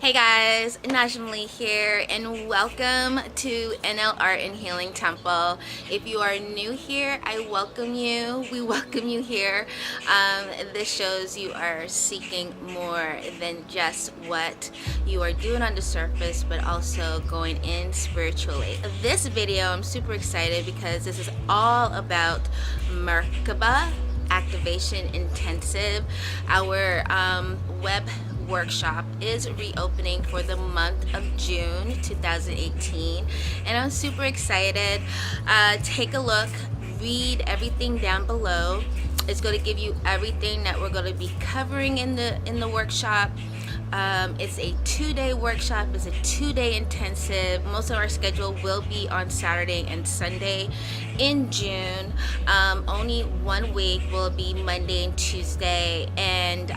Hey guys, Najaam Lee here, and welcome to NL Art and Healing Temple. If you are new here, I welcome you. We welcome you here. This shows you are seeking more than just what you are doing on the surface, but also going in spiritually. This video, I'm super excited because this is all about merkaba activation intensive. Our web workshop is reopening for the month of June 2018, and I'm super excited. Take a look, read everything down below. It's going to give you everything that we're going to be covering in the workshop. It's a 2-day workshop. It's a 2-day intensive. Most of our schedule will be on Saturday and Sunday in June. Only 1 week will be Monday and Tuesday, and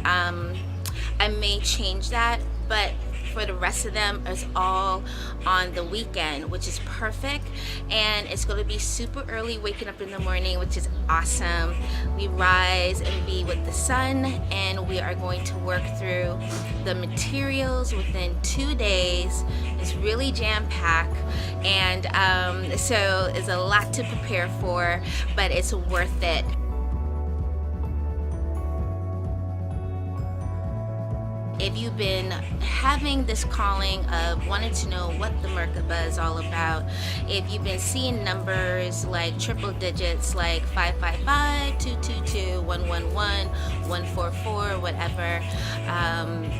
I may change that, but for the rest of them, it's all on the weekend, which is perfect. And it's going to be super early, waking up in the morning, which is awesome. We rise and be with the sun, and we are going to work through the materials within 2 days. It's really jam-packed, and so it's a lot to prepare for, but it's worth it. If you've been having this calling of wanting to know what the merkaba is all about, if you've been seeing numbers like triple digits like 555, 222, 111, 144, whatever,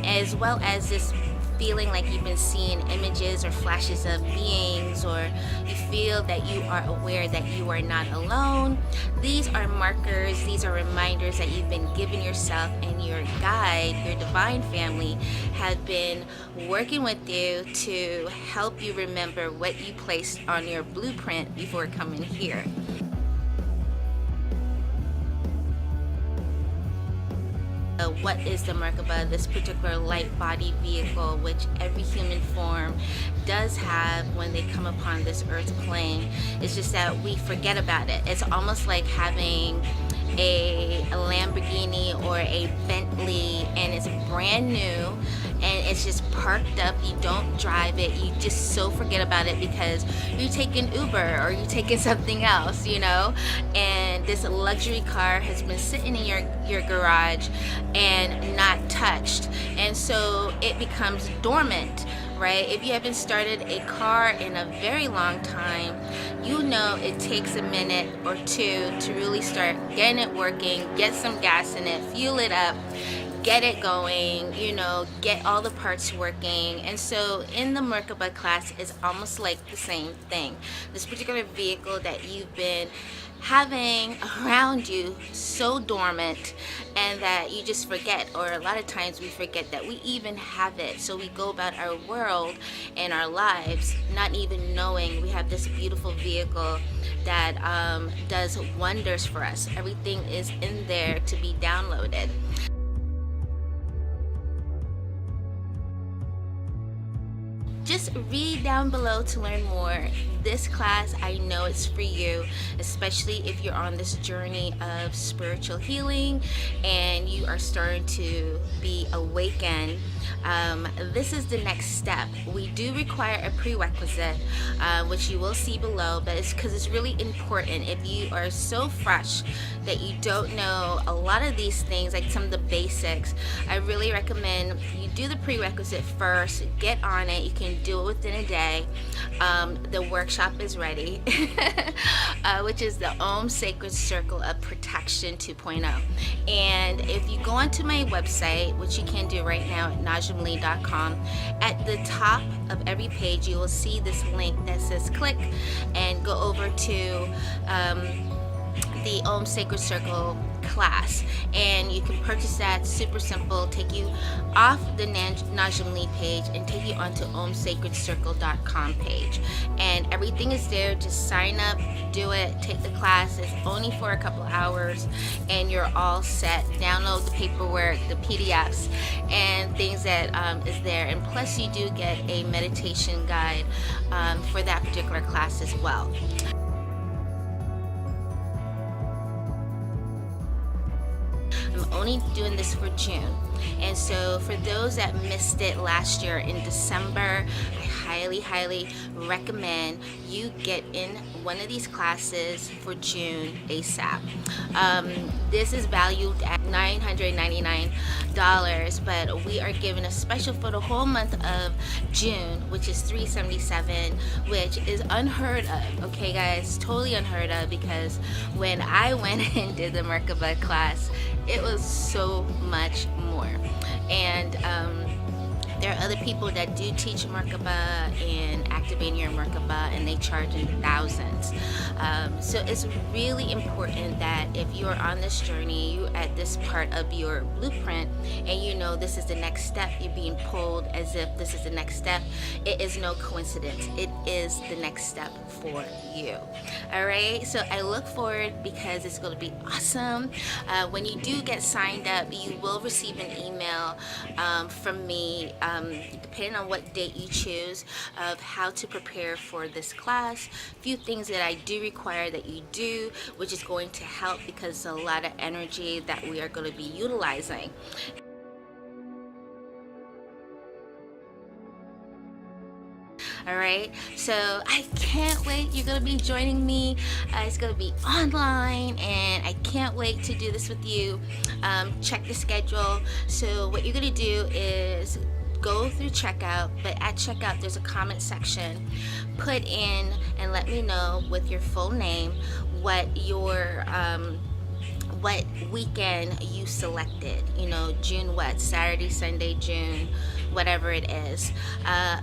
as well as this feeling like you've been seeing images or flashes of beings, or you feel that you are aware that you are not alone, these are markers, these are reminders that you've been giving yourself, and your guide, your divine family, have been working with you to help you remember what you placed on your blueprint before coming here. What is the merkaba? This particular light body vehicle, which every human form does have when they come upon this earth plane. It's just that we forget about it. It's almost like having a Lamborghini or a Bentley, and it's brand new and it's just parked up. You don't drive it, you just so forget about it because you're taking Uber or you're taking something else, you know. And this luxury car has been sitting in your garage and not touched, and so it becomes dormant, right? If you haven't started a car in a very long time, you know it takes a minute or two to really start getting it working, get some gas in it, fuel it up, get it going, you know, get all the parts working. And so in the merkaba class, it's almost like the same thing. This particular vehicle that you've been having around you so dormant, and that you just forget, or a lot of times we forget that we even have it. So we go about our world and our lives not even knowing we have this beautiful vehicle that does wonders for us. Everything is in there to be downloaded. Just read down below to learn more. This class, I know it's for you, especially if you're on this journey of spiritual healing and you are starting to be awakened. This is the next step. We do require a prerequisite, which you will see below, but it's because it's really important. If you are so fresh that you don't know a lot of these things, like some of the basics, I really recommend you do the prerequisite first, get on it. You can do it within a day. The workshop is ready, which is the Om Sacred Circle of Protection 2.0. And if you go onto my website, which you can do right now at najaamlee.com, at the top of every page you will see this link that says click, and go over to the Om Sacred Circle class, and you can purchase that. Super simple, take you off the Najaam Lee page and take you onto omsacredcircle.com page, and everything is there. Just sign up, do it, take the class. It's only for a couple hours and you're all set. Download the paperwork, the PDFs, and things that is there, and plus you do get a meditation guide for that particular class as well. I'm only doing this for June. And so for those that missed it last year in December, I highly recommend you get in one of these classes for June ASAP. This is valued at $999, but we are giving a special for the whole month of June, which is $377, which is unheard of. Okay guys, totally unheard of, because when I went and did the merkaba class, it was so much more. And there are other people that do teach merkaba and activating your merkaba, and they charge in thousands. So it's really important that if you're on this journey, you're at this part of your blueprint, and you know this is the next step, you're being pulled as if this is the next step. It is no coincidence. It is the next step for you. All right, so I look forward, because it's going to be awesome. When you do get signed up, you will receive an email from me, depending on what date you choose, of how to prepare for this class. A few things that I do require that you do, which is going to help, because a lot of energy that we are going to be utilizing. All right, so I can't wait. You're gonna be joining me. It's gonna be online, and I can't wait to do this with you. Check the schedule. So what you're gonna do is go through checkout, but at checkout there's a comment section. Put in and let me know with your full name what your what weekend you selected. You know, June what, Saturday, Sunday, June, whatever it is.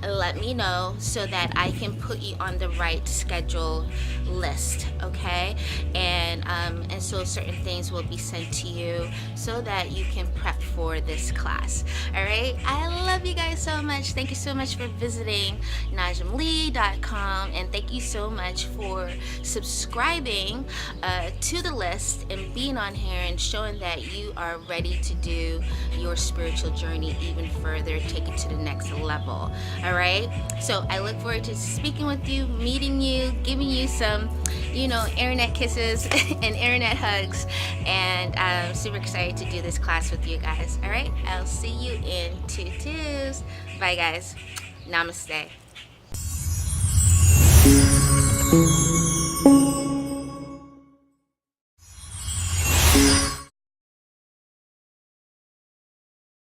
Let me know so that I can put you on the right schedule list, okay? And so certain things will be sent to you so that you can prep for this class. All right, I love you guys so much. Thank you so much for visiting najaamlee.com, and thank you so much for subscribing to the list and being on here and showing that you are ready to do your spiritual journey even further, take it to the next level. All right, so I look forward to speaking with you, meeting you, giving you some, you know, internet kisses and internet hugs, and I'm super excited to do this class with you guys. All right, I'll see you in 2-2s. Bye guys, namaste.